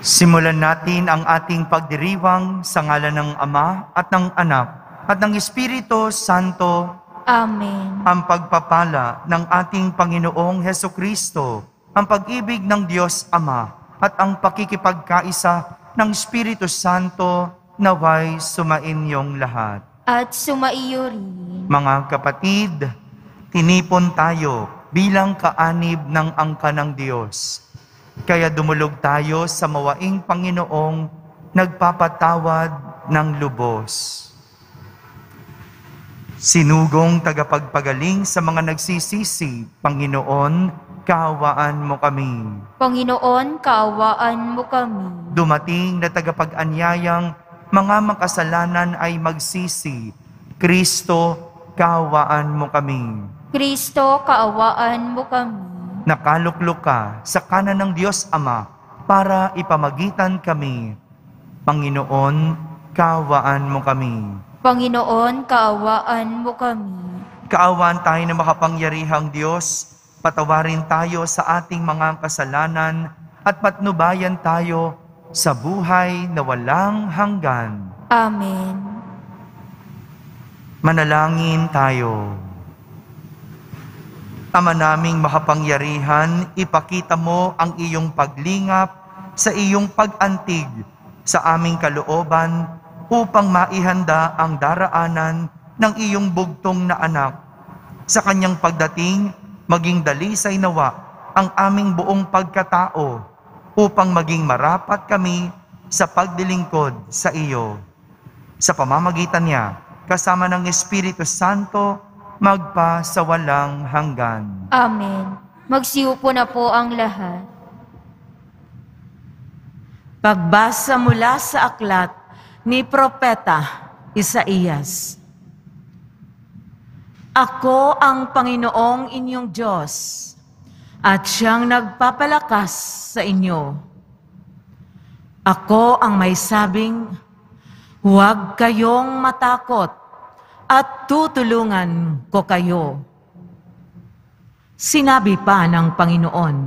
Simulan natin ang ating pagdiriwang sa ngalan ng Ama at ng Anak at ng Espiritu Santo. Amen. Ang pagpapala ng ating Panginoong Hesukristo, ang pag-ibig ng Diyos Ama at ang pakikipagkaisa ng Espiritu Santo naway sumainyong lahat. At sumaiyo rin. Mga kapatid, tinipon tayo bilang kaanib ng angka ng Diyos. Kaya dumulog tayo sa mawaing Panginoong nagpapatawad ng lubos. Sinugong tagapagpagaling sa mga nagsisisi, Panginoon, kaawaan mo kami. Panginoon, kaawaan mo kami. Dumating na tagapag-anyayang mga makasalanan ay magsisi, Kristo, kaawaan mo kami. Kristo, kaawaan mo kami. Nakaluklok ka sa kanan ng Diyos Ama para ipamagitan kami. Panginoon, kaawaan mo kami. Panginoon, kaawaan mo kami. Kaawaan tayo ng makapangyarihang Diyos, patawarin tayo sa ating mga kasalanan at patnubayan tayo sa buhay na walang hanggan. Amen. Manalangin tayo. Ama naming makapangyarihan, ipakita mo ang iyong paglingap sa iyong pag-antig sa aming kalooban upang maihanda ang daraanan ng iyong bugtong na anak. Sa kanyang pagdating, maging dalisay nawa ang aming buong pagkatao upang maging marapat kami sa pagdilingkod sa iyo. Sa pamamagitan niya, kasama ng Espiritu Santo, magpa sa walang hanggan. Amen. Magsiupo na po ang lahat. Pagbasa mula sa aklat ni Propeta Isaías. Ako ang Panginoong inyong Diyos, at siyang nagpapalakas sa inyo. Ako ang may sabing, huwag kayong matakot, at tutulungan ko kayo. Sinabi pa ng Panginoon,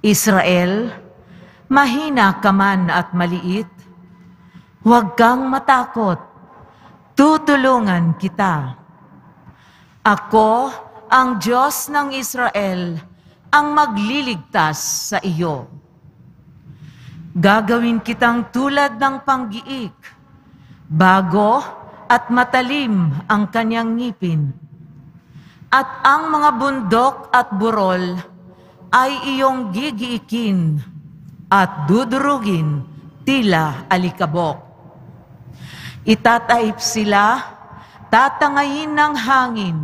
Israel, mahina ka man at maliit, huwag kang matakot, tutulungan kita. Ako, ang Diyos ng Israel, ang magliligtas sa iyo. Gagawin kitang tulad ng panggiik, bago at matalim ang kanyang ngipin. At ang mga bundok at burol ay iyong gigiikin at dudurugin tila alikabok. Itataip sila, tatangayin ng hangin.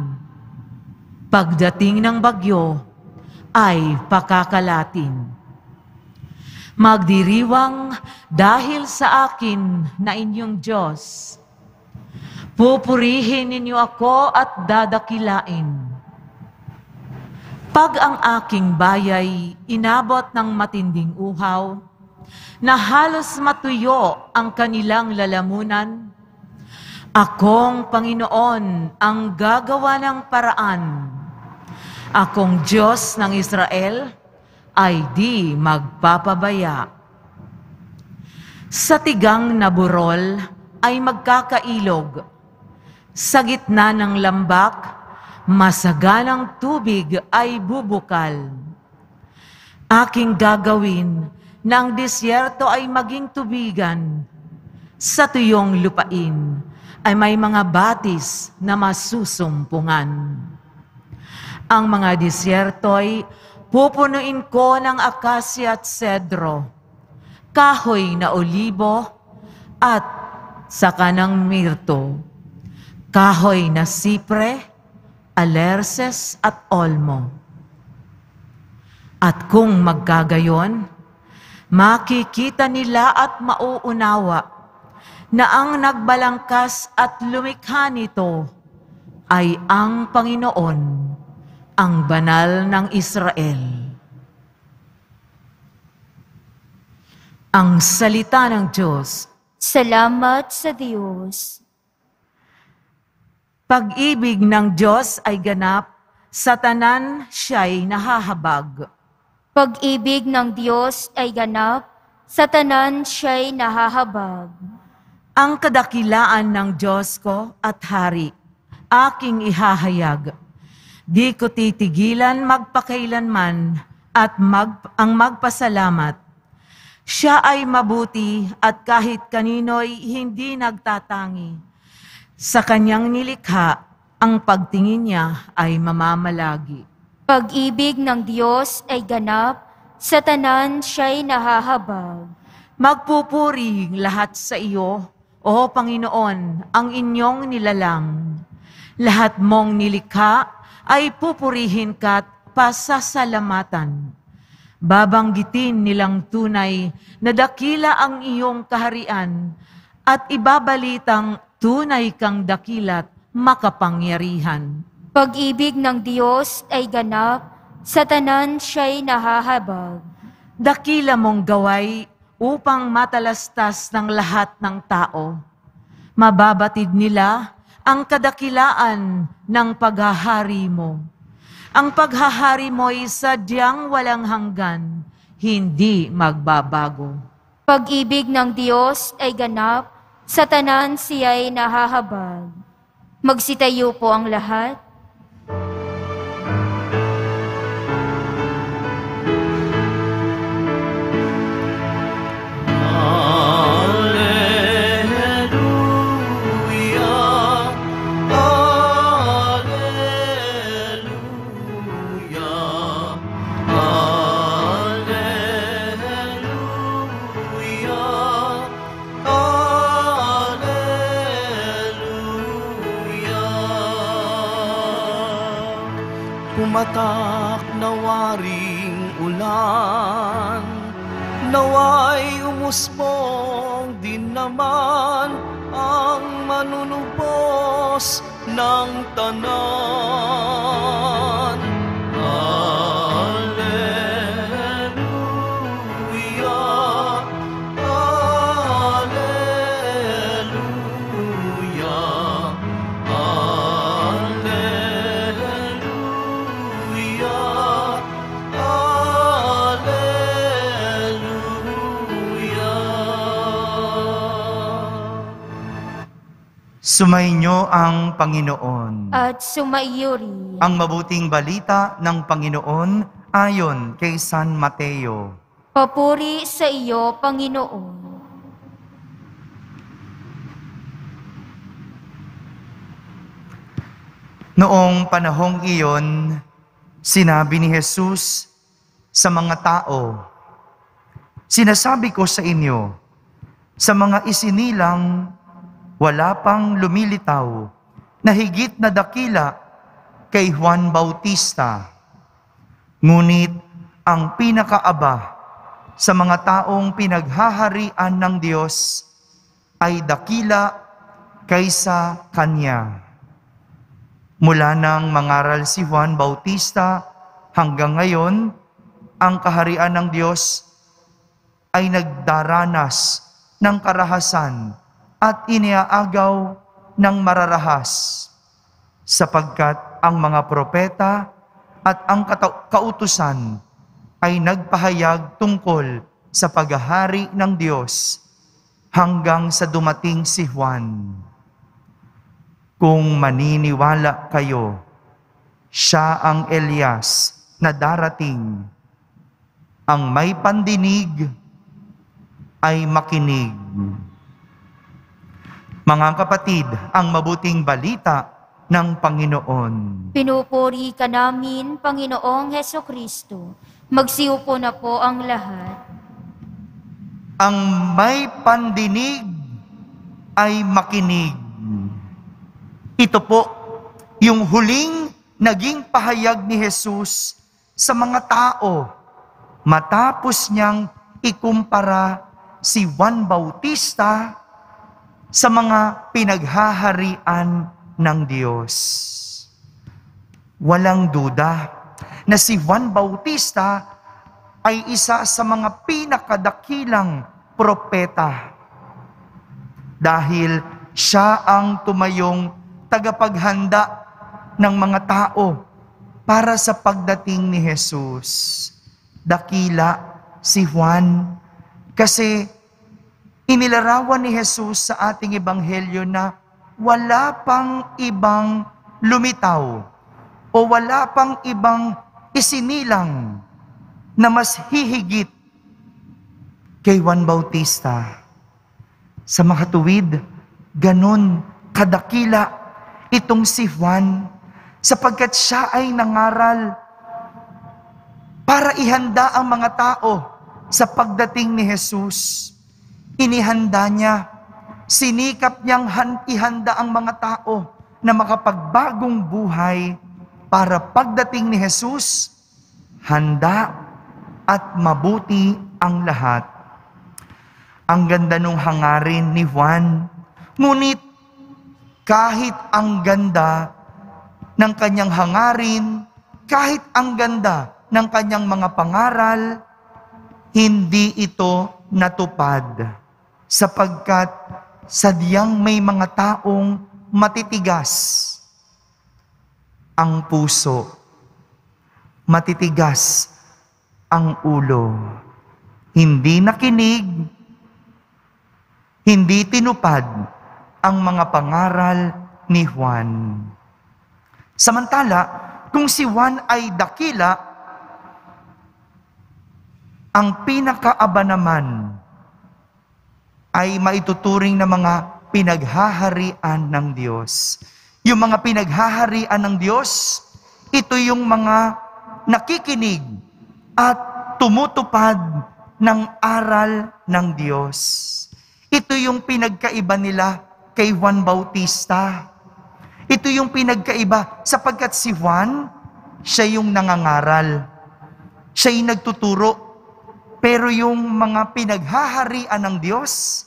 Pagdating ng bagyo ay pakakalatin. Magdiriwang dahil sa akin na inyong Diyos. Pupurihin ninyo ako at dadakilain. Pag ang aking bayay inabot ng matinding uhaw, na halos matuyo ang kanilang lalamunan, akong Panginoon ang gagawa ng paraan. Akong Diyos ng Israel ay di magpapabaya. Sa tigang na burol ay magkakailog. Sa gitna ng lambak, masaganang tubig ay bubukal. Aking gagawin na ang disyerto ay maging tubigan. Sa tuyong lupain ay may mga batis na masusumpungan. Ang mga disyerto'y pupunuin ko ng akasya at sedro, kahoy na olibo at saka ng mirto, kahoy na sipre, alerces at olmo. At kung magkagayon, makikita nila at mauunawa na ang nagbalangkas at lumikha nito ay ang Panginoon, ang banal ng Israel. Ang salita ng Diyos. Salamat sa Diyos. Pag-ibig ng Diyos ay ganap, sa tanan siya'y nahahabag. Pag-ibig ng Diyos ay ganap, sa tanan siya'y nahahabag. Ang kadakilaan ng Diyos ko at Hari, aking ihahayag. Di ko titigilan magpakailanman at ang magpasalamat. Siya ay mabuti at kahit kanino'y hindi nagtatangi. Sa kanyang nilikha, ang pagtingin niya ay mamamalagi. Pag-ibig ng Diyos ay ganap, sa tanan siya'y nahahabag. Magpupuri lahat sa iyo, O Panginoon, ang inyong nilalang. Lahat mong nilikha ay pupurihin ka't pasasalamatan. Babanggitin nilang tunay na dakila ang iyong kaharian at ibabalitang tunay kang dakilat makapangyarihan. Pag-ibig ng Diyos ay ganap, sa tanan siya'y nahahabag. Dakila mong gaway upang matalastas ng lahat ng tao. Mababatid nila ang kadakilaan ng paghahari mo. Ang paghahari mo'y sadyang walang hanggan, hindi magbabago. Pag-ibig ng Diyos ay ganap, sa tanan siya'y nahahabag. Magsitayo po ang lahat. Pumatak na waring ulan, naway umusbong din naman ang manunubos ng tanan. Alleluia, Alleluia, Sumainyo ang Panginoon. At sumaiyo rin. Ang mabuting balita ng Panginoon ayon kay San Mateo. Papuri sa iyo, Panginoon. Noong panahong iyon, sinabi ni Jesus sa mga tao, "Sinasabi ko sa inyo, sa mga isinilang wala pang lumilitaw na higit na dakila kay Juan Bautista. Ngunit ang pinakaaba sa mga taong pinaghaharian ng Diyos ay dakila kaysa Kanya." Mula nang mangaral si Juan Bautista hanggang ngayon, ang kaharian ng Diyos ay nagdaranas ng karahasan at iniaagaw ng mararahas, sapagkat ang mga propeta at ang kautusan ay nagpahayag tungkol sa paghahari ng Diyos hanggang sa dumating si Juan. Kung maniniwala kayo, siya ang Elias na darating. Ang may pandinig ay makinig. Mga kapatid, ang mabuting balita ng Panginoon. Pinupuri ka namin, Panginoong Hesukristo. Magsiupo na po ang lahat. Ang may pandinig ay makinig. Ito po yung huling naging pahayag ni Jesus sa mga tao matapos niyang ikumpara si Juan Bautista sa mga pinaghaharian ng Diyos. Walang duda na si Juan Bautista ay isa sa mga pinakadakilang propeta dahil siya ang tumayong tagapaghanda ng mga tao para sa pagdating ni Jesus. Dakila si Juan, Kasi inilarawan ni Jesus sa ating ebanghelyo na wala pang ibang lumitaw o wala pang ibang isinilang na mas hihigit kay Juan Bautista. Sa makatuwid, ganon kadakila itong si Juan sapagkat siya ay nangaral para ihanda ang mga tao sa pagdating ni Jesus. Inihanda niya, sinikap niyang ihanda ang mga tao na makapagbagong buhay para pagdating ni Jesus, handa at mabuti ang lahat. Ang ganda nung hangarin ni Juan, ngunit kahit ang ganda ng kanyang hangarin, kahit ang ganda ng kanyang mga pangaral, hindi ito natupad sapagkat sadyang may mga taong matitigas ang puso, matitigas ang ulo, hindi nakinig, hindi tinupad ang mga pangaral ni Juan. Samantala, kung si Juan ay dakila, ang pinakaaba naman ay maituturing na mga pinaghaharian ng Diyos. Yung mga pinaghaharian ng Diyos, ito yung mga nakikinig at tumutupad ng aral ng Diyos. Ito yung pinagkaiba nila kay Juan Bautista. Ito yung pinagkaiba sapagkat si Juan, siya yung nangangaral. Siya yung nagtuturo. Pero yung mga pinaghaharian ng Diyos,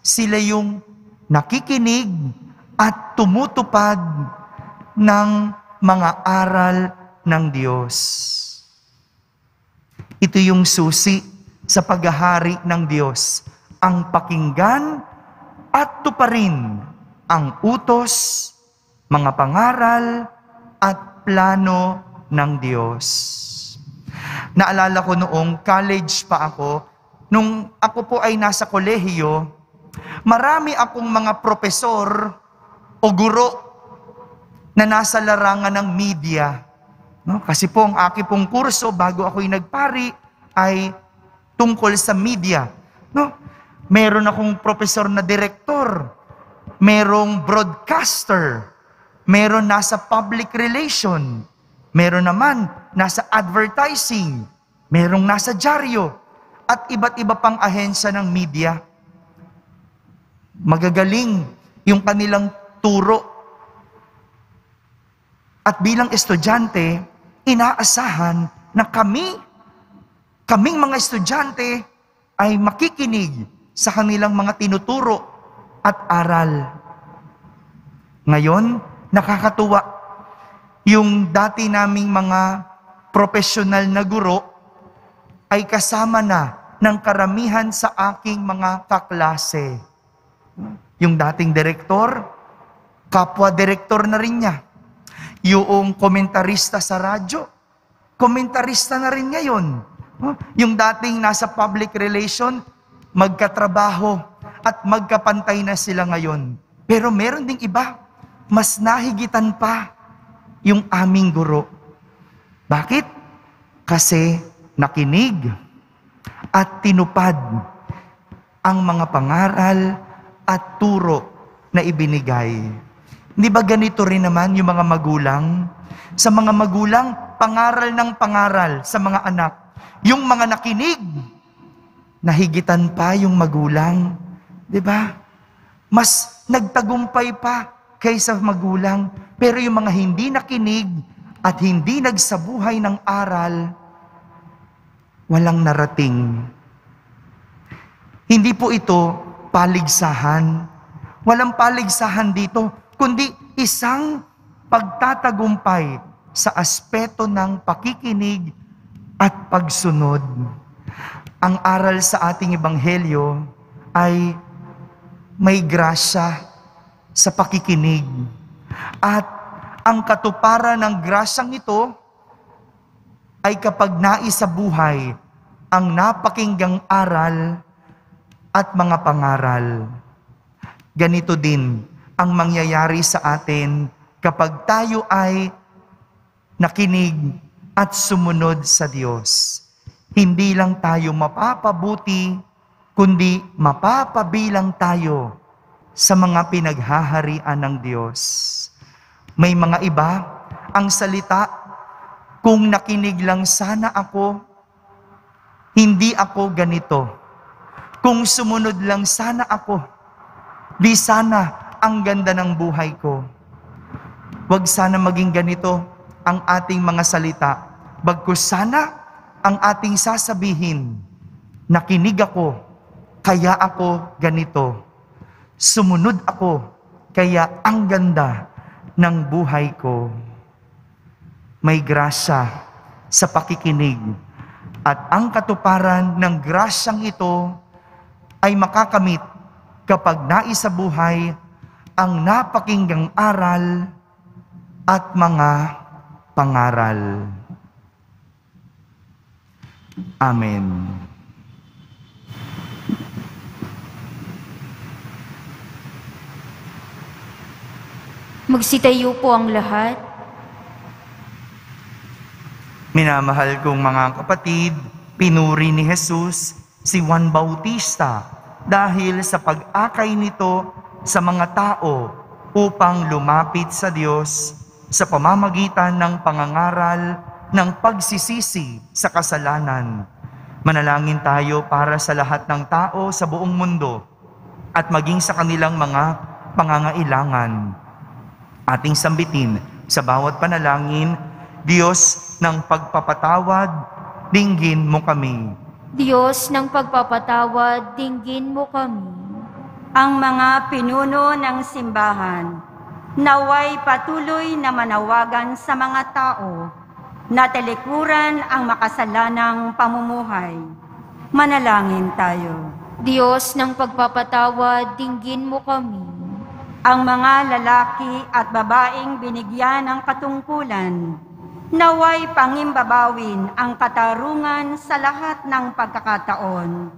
sila yung nakikinig at tumutupad ng mga aral ng Diyos. Ito yung susi sa paghahari ng Diyos, ang pakinggan at tuparin ang utos, mga pangaral at plano ng Diyos. Naalala ko noong college pa ako, nung ako po ay nasa kolehiyo, marami akong mga propesor o guro na nasa larangan ng media. No? Kasi po ang aking pong kurso bago ako'y nagpari ay tungkol sa media. No? Meron akong profesor na direktor, merong broadcaster, meron nasa public relation, meron naman nasa advertising, merong nasa dyaryo, at iba't iba pang ahensya ng media. Magagaling yung kanilang turo. At bilang estudyante, inaasahan na kaming mga estudyante ay makikinig sa kanilang mga tinuturo at aral. Ngayon, nakakatuwa yung dati naming mga profesional na guro ay kasama na ng karamihan sa aking mga kaklase. Yung dating direktor, kapwa-direktor na rin niya. Yung komentarista sa radyo, komentarista na rin ngayon. Yung dating nasa public relation, magkatrabaho at magkapantay na sila ngayon. Pero meron ding iba, mas nahigitan pa yung aming guro. Bakit? Kasi nakinig at tinupad ang mga pangaral at turo na ibinigay. Hindi ba ganito rin naman yung mga magulang? Sa mga magulang, pangaral ng pangaral sa mga anak. Yung mga nakinig, nahigitan pa yung magulang. Di ba? Mas nagtagumpay pa kaysa magulang. Pero yung mga hindi nakinig at hindi nagsabuhay ng aral, walang narating. Hindi po ito paligsahan. Walang paligsahan dito, kundi isang pagtatagumpay sa aspeto ng pakikinig at pagsunod. Ang aral sa ating ebanghelyo ay may grasya sa pakikinig. At ang katuparan ng grasyang ito ay kapag naisabuhay ang napakinggang aral at mga pangaral. Ganito din ang mangyayari sa atin kapag tayo ay nakinig at sumunod sa Diyos. Hindi lang tayo mapapabuti, kundi mapapabilang tayo sa mga pinaghaharian ng Diyos. May mga iba, ang salita, kung nakinig lang sana ako, hindi ako ganito. Kung sumunod lang sana ako, di sana ang ganda ng buhay ko. Huwag sana maging ganito ang ating mga salita. Bagkus sana ang ating sasabihin, nakinig ako, kaya ako ganito. Sumunod ako, kaya ang ganda ng buhay ko. May grasya sa pakikinig at ang katuparan ng grasyang ito ay makakamit kapag naisabuhay ang napakinggang aral at mga pangaral. Amen. Magsitayo po ang lahat. Minamahal kong mga kapatid, pinuri ni Jesus si Juan Bautista dahil sa pag-akay nito sa mga tao upang lumapit sa Diyos sa pamamagitan ng pangangaral ng pagsisisi sa kasalanan. Manalangin tayo para sa lahat ng tao sa buong mundo at maging sa kanilang mga pangangailangan. Ating sambitin sa bawat panalangin, Diyos ng pagpapatawad, dinggin mo kami. Diyos ng pagpapatawad, dinggin mo kami. Ang mga pinuno ng simbahan, naway patuloy na manawagan sa mga tao na talikuran ang makasalanang pamumuhay. Manalangin tayo. Diyos ng pagpapatawad, dinggin mo kami. Ang mga lalaki at babaeng binigyan ng katungkulan, naway pangimbabawin ang katarungan sa lahat ng pagkakataon.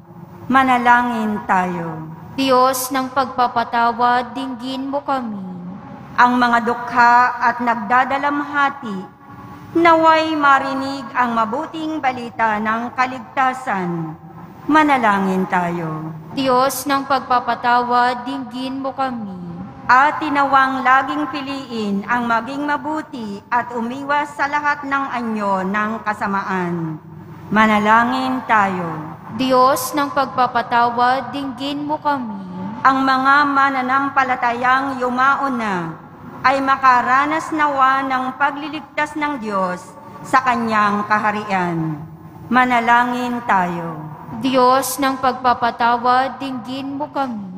Manalangin tayo. Diyos ng pagpapatawad, dinggin mo kami. Ang mga dukha at nagdadalamhati, naway marinig ang mabuting balita ng kaligtasan. Manalangin tayo. Diyos ng pagpapatawad, dinggin mo kami. At tinawang laging piliin ang maging mabuti at umiwas sa lahat ng anyo ng kasamaan. Manalangin tayo. Diyos ng pagpapatawad, dinggin mo kami. Ang mga mananampalatayang yumaon na ay makaranas nawa ng pagliligtas ng Diyos sa kanyang kaharian. Manalangin tayo. Diyos ng pagpapatawad, dinggin mo kami.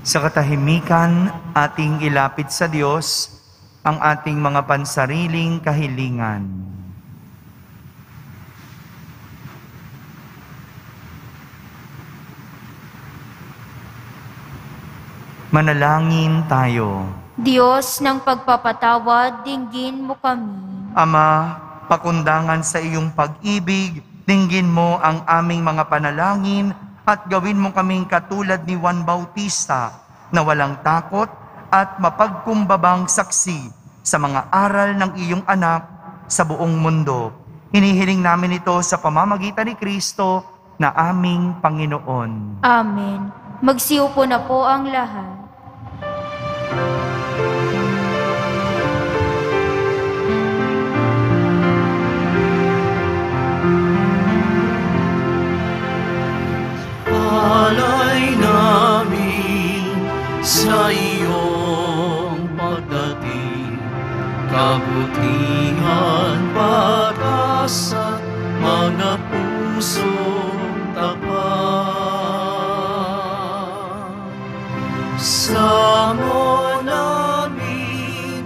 Sa katahimikan, ating ilapit sa Diyos ang ating mga pansariling kahilingan. Manalangin tayo. Diyos ng pagpapatawad, dinggin mo kami. Ama, pakundangan sa iyong pag-ibig, dinggin mo ang aming mga panalangin at gawin mo kaming katulad ni Juan Bautista na walang takot at mapagkumbabang saksi sa mga aral ng iyong anak sa buong mundo. Hinihiling namin ito sa pamamagitan ni Kristo na aming Panginoon. Amen. Magsiupo na po ang lahat. Alay namin sa iyong pagdating, kabutihan, pag-asa, mga pusong tapat. Samo namin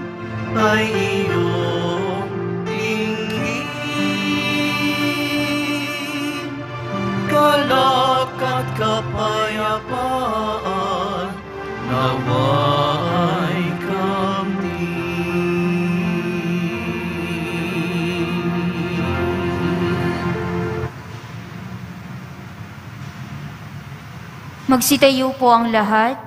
ay iyong tingin, galak at kapayapaan, naway kamtin. Magsitayo po ang lahat.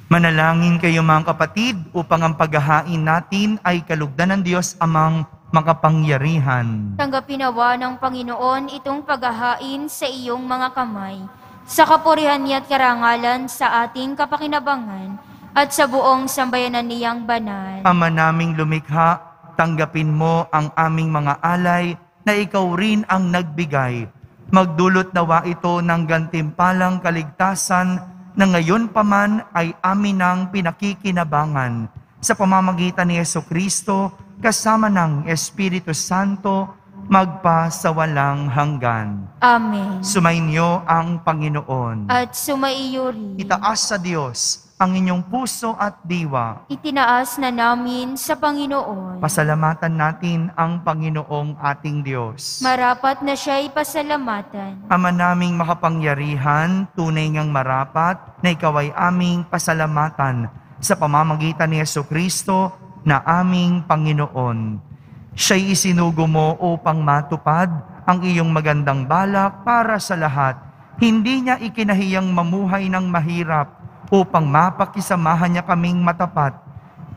Manalangin kayo mga kapatid upang ang paghahain natin ay kalugdan ng Diyos Amang makapangyarihan. Tanggapin nawa ng Panginoon itong paghahain sa iyong mga kamay, sa kapurihan niya at karangalan sa ating kapakinabangan at sa buong sambayanan niyang banal. Ama naming lumikha, tanggapin mo ang aming mga alay na ikaw rin ang nagbigay. Magdulot nawa ito ng gantimpalang kaligtasan na ngayon pa man ay amin ng pinakikinabangan sa pamamagitan ni Jesucristo kasama ng Espiritu Santo magpa sa walang hanggan. Amen. Sumainyo ang Panginoon. At sumaiyo rin. Itaas sa Diyos ang inyong puso at diwa. Itinaas na namin sa Panginoon. Pasalamatan natin ang Panginoong ating Diyos. Marapat na siya'y pasalamatan. Ama naming makapangyarihan, tunay ngang marapat na ikaw ay aming pasalamatan sa pamamagitan ni Jesucristo na aming Panginoon. Siya'y isinugo mo upang matupad ang iyong magandang balak para sa lahat. Hindi niya ikinahiyang mamuhay ng mahirap upang mapakisamahan niya kaming matapat.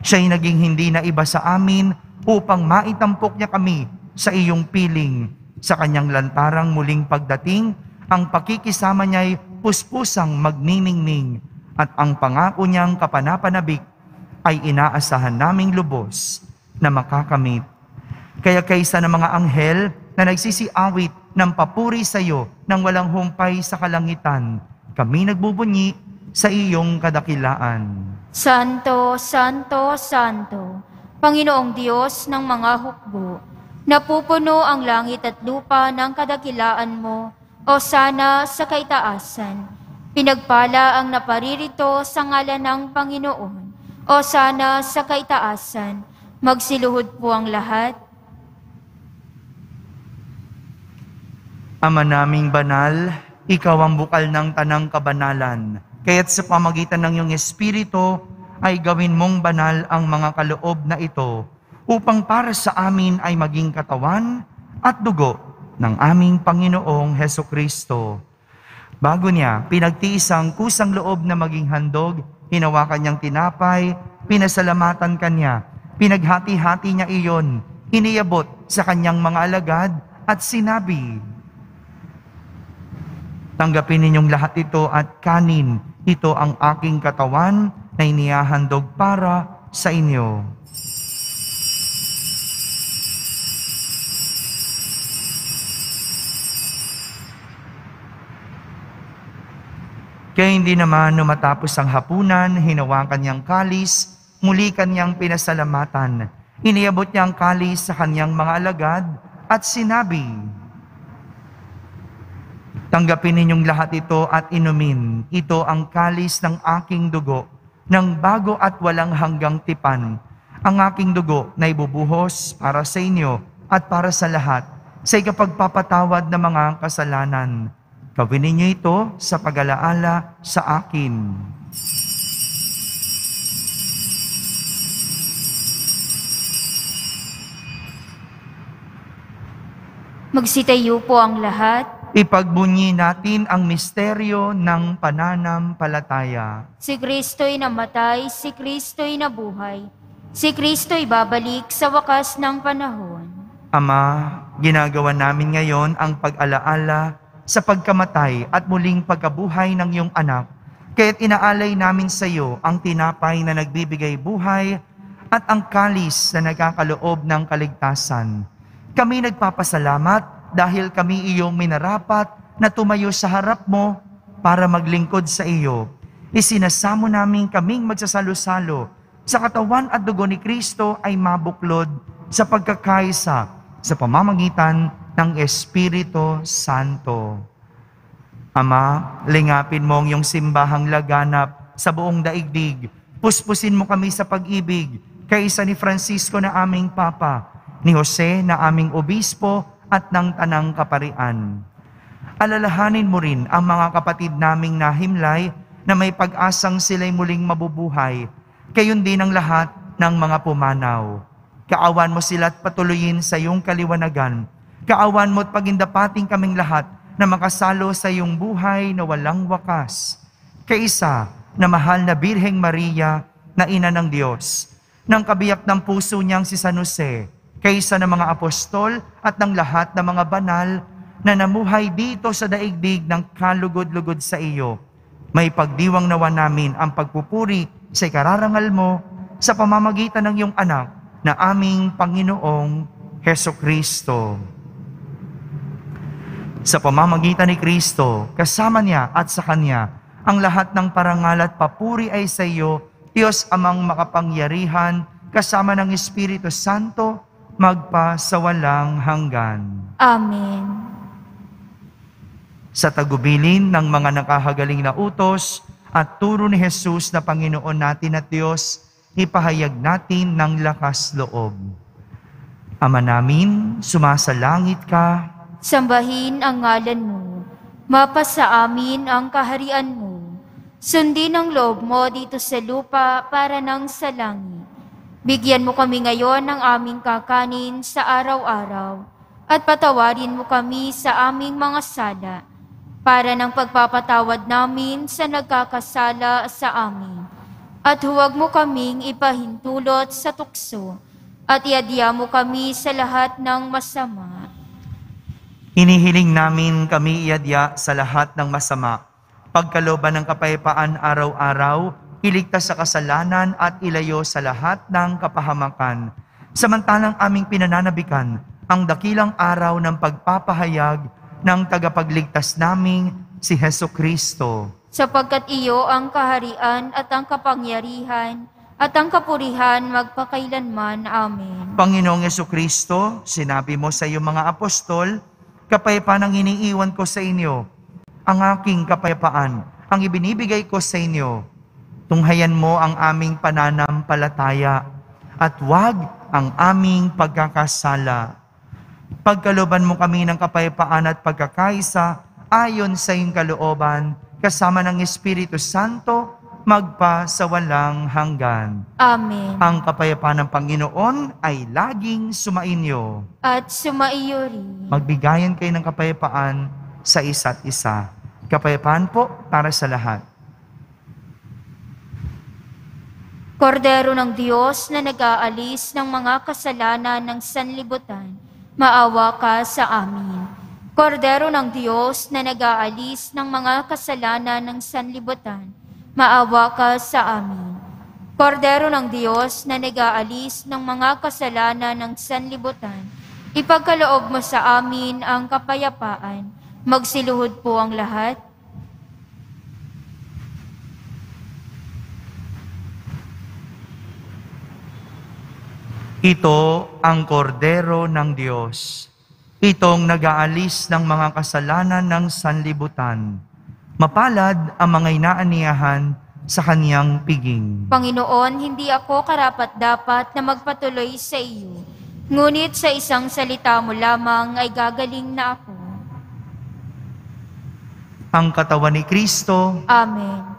Siya'y naging hindi na iba sa amin upang maitampok niya kami sa iyong piling. Sa kanyang lantarang muling pagdating, ang pakikisama niya'y puspusang magniningning at ang pangako niyang kapanapanabik ay inaasahan naming lubos na makakamit. Kaya kaysa ng mga anghel na nagsisiawit ng papuri sa iyo nang walang humpay sa kalangitan, kami nagbubunyi sa iyong kadakilaan. Santo, Santo, Santo, Panginoong Diyos ng mga hukbo, napupuno ang langit at lupa ng kadakilaan mo, o sana sa kaitaasan. Pinagpala ang naparirito sa ngalan ng Panginoon, o sana sa kaitaasan. Magsiluhod po ang lahat. Ama naming banal, ikaw ang bukal ng tanang kabanalan. Kaya't sa pamagitan ng iyong Espiritu ay gawin mong banal ang mga kaloob na ito upang para sa amin ay maging katawan at dugo ng aming Panginoong Hesukristo. Bago niya, pinagtiis ang kusang loob na maging handog, hinawakan niyang tinapay, pinasalamatan kanya, pinaghati-hati niya iyon, iniyabot sa kanyang mga alagad at sinabi, "Tanggapin ninyong lahat ito at kanin. Ito ang aking katawan na inihahandog para sa inyo." Kaya hindi naman matapos ang hapunan, hinawakan niyang kalis, muli kanyang pinasalamatan. Iniabot niya ang kalis sa kanyang mga alagad at sinabi, "Tanggapin ninyong lahat ito at inumin. Ito ang kalis ng aking dugo, ng bago at walang hanggang tipan. Ang aking dugo na ibubuhos para sa inyo at para sa lahat, sa ikapagpapatawad ng mga kasalanan. Gawin ninyo ito sa pag-alaala sa akin." Magsitayo po ang lahat. Ipagbunyi natin ang misteryo ng pananampalataya. Si Kristo'y namatay, si Kristo'y nabuhay. Si Kristo'y babalik sa wakas ng panahon. Ama, ginagawa namin ngayon ang pag-alaala sa pagkamatay at muling pagkabuhay ng iyong anak. Kaya't inaalay namin sa iyo ang tinapay na nagbibigay buhay at ang kalis na nagkakaloob ng kaligtasan. Kami nagpapasalamat dahil kami iyong minarapat na tumayo sa harap mo para maglingkod sa iyo. Isinasamo namin kaming magsasalo-salo sa katawan at dugo ni Kristo ay mabuklod sa pagkakaisa sa pamamagitan ng Espiritu Santo. Ama, lingapin mo ang iyong simbahang laganap sa buong daigdig. Puspusin mo kami sa pag-ibig kaysa ni Francisco na aming Papa, ni Jose na aming Obispo at ng Tanang Kaparian. Alalahanin mo rin ang mga kapatid naming nahimlay na may pag-asang sila'y muling mabubuhay, gayon din ang lahat ng mga pumanaw. Kaawan mo sila at patuloyin sa iyong kaliwanagan. Kaawan mo at pagindapating kaming lahat na makasalo sa iyong buhay na walang wakas, kaysa na mahal na Birheng Maria na ina ng Diyos, ng kabiyak ng puso niyang si San Jose, kaysa ng mga apostol at ng lahat ng mga banal na namuhay dito sa daigdig ng kalugod-lugod sa iyo. May pagdiwang nawa namin ang pagpupuri sa ikararangal mo sa pamamagitan ng iyong anak na aming Panginoong Hesukristo. Sa pamamagitan ni Kristo, kasama niya at sa Kanya, ang lahat ng parangal at papuri ay sa iyo, Diyos Amang makapangyarihan, kasama ng Espiritu Santo, magpa sa walang hanggan. Amen. Sa tagubilin ng mga nakahagaling na utos at turo ni Jesus na Panginoon natin at Diyos, ipahayag natin ng lakas loob. Ama namin, sumasalangit ka. Sambahin ang ngalan mo. Mapasa amin ang kaharian mo. Sundin ang loob mo dito sa lupa para nang sa langit. Bigyan mo kami ngayon ng aming kakanin sa araw-araw at patawarin mo kami sa aming mga sala para ng pagpapatawad namin sa nagkakasala sa amin. At huwag mo kaming ipahintulot sa tukso at iadya mo kami sa lahat ng masama. Inihiling namin kami iadya sa lahat ng masama, pagkalooban ng kapayapaan araw-araw, iligtas sa kasalanan at ilayo sa lahat ng kapahamakan. Samantalang aming pinananabikan ang dakilang araw ng pagpapahayag ng tagapagligtas naming si Hesukristo. Sapagkat iyo ang kaharian at ang kapangyarihan at ang kapurihan magpakailanman. Amen. Panginoong Hesukristo, sinabi mo sa iyong mga apostol, kapayapaan ang iniiwan ko sa inyo, ang aking kapayapaan, ang ibinibigay ko sa inyo. Tunghayan mo ang aming pananampalataya at huwag ang aming pagkakasala. Pagkalooban mo kami ng kapayapaan at pagkakaisa ayon sa iyong kalooban, kasama ng Espiritu Santo, magpa sa walang hanggan. Amen. Ang kapayapaan ng Panginoon ay laging sumainyo. At sumaiyo rin. Magbigayan kayo ng kapayapaan sa isa't isa. Kapayapaan po para sa lahat. Kordero ng Diyos na nag-aalis ng mga kasalanan ng sanlibutan, maawa ka sa amin. Kordero ng Diyos na nag-aalis ng mga kasalanan ng sanlibutan, maawa ka sa amin. Kordero ng Diyos na nag-aalis ng mga kasalanan ng sanlibutan, ipagkaloob mo sa amin ang kapayapaan. Magsiluhod po ang lahat. Ito ang kordero ng Diyos. Itong nag-aalis ng mga kasalanan ng sanlibutan. Mapalad ang mga inaaniyahan sa kaniyang piging. Panginoon, hindi ako karapat-dapat na magpatuloy sa iyo. Ngunit sa isang salita mo lamang ay gagaling na ako. Ang katawan ni Kristo. Amen.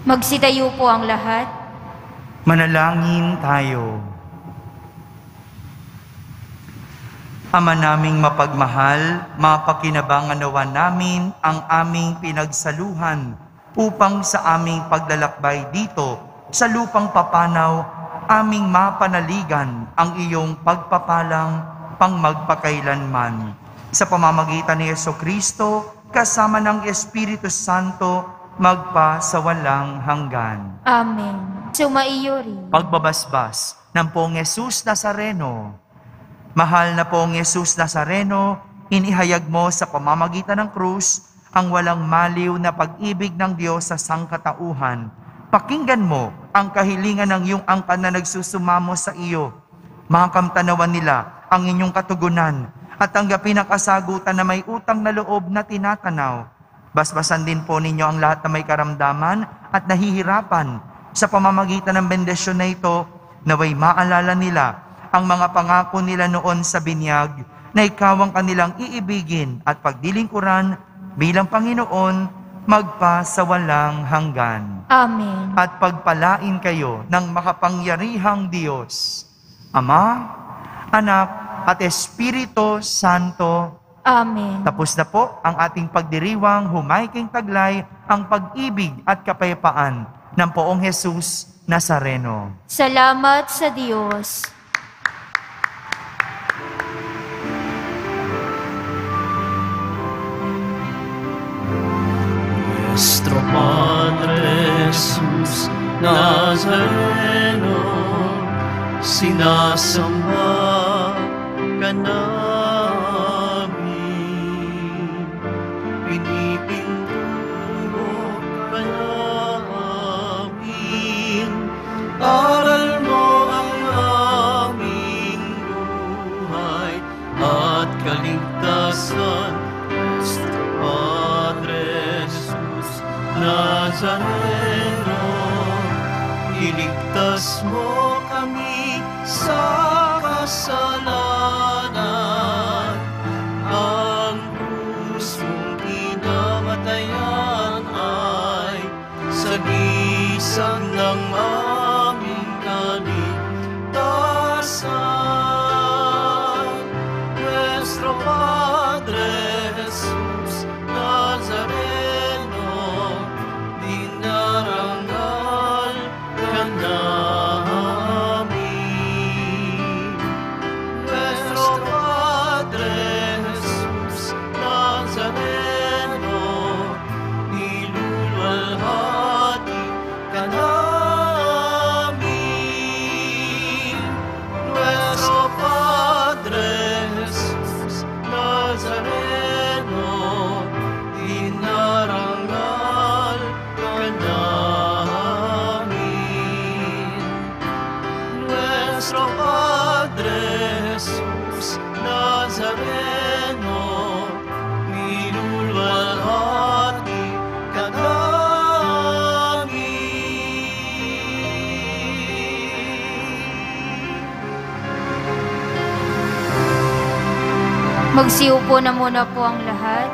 Magsitayo po ang lahat. Manalangin tayo. Ama naming mapagmahal, mapakinabangan nawa namin ang aming pinagsaluhan upang sa aming paglalakbay dito sa lupang papanaw, aming mapanaligan ang iyong pagpapalang pang magpakailanman. Sa pamamagitan ni Jesucristo, kasama ng Espiritu Santo, magpa sa walang hanggan. Amen. Sumaiyo rin. Pagbabasbas ng Poong Jesus Nazareno. Mahal na Poong Jesus Nazareno, inihayag mo sa pamamagitan ng krus ang walang maliw na pag-ibig ng Diyos sa sangkatauhan. Pakinggan mo ang kahilingan ng iyong angkan na nagsusumamo sa iyo. Makamtanawan nila ang inyong katugunan at tanggapin ang kasagutan na may utang na loob na tinatanaw. Basbasan din po ninyo ang lahat na may karamdaman at nahihirapan. Sa pamamagitan ng bendisyon na ito, naway maalala nila ang mga pangako nila noon sa binyag na ikaw ang kanilang iibigin at pagdilingkuran bilang Panginoon magpa sa walang hanggan. Amen. At pagpalain kayo ng makapangyarihang Diyos, Ama, Anak, at Espiritu Santo. Amen. Tapos na po ang ating pagdiriwang humaiking taglay ang pag-ibig at kapayapaan ng Poong Jesus Nazareno. Salamat sa Diyos. Nuestro Padre Jesus Nazareno, sinasamba ka namin, pinipinduro ka namin, aral mo ang aming buhay at kaligtasan. Nuestro Padre Jesus Nazareno, iligtas mo kami sa kasalanan. Ang krusong kinamatayan ay sagisag ng aming kaligtasan. Nuestro Padre Jesus Nazareno, dinarangal ka namin. Nuestro Padre Jesus Nazareno, niluluwalhati ka namin. Nuestro Padre Jesus Nazareno, dinarangal ka namin. Nuestro Padre Jesus Nazareno, niluluwalhati ka namin. Magsiupo na muna po ang lahat.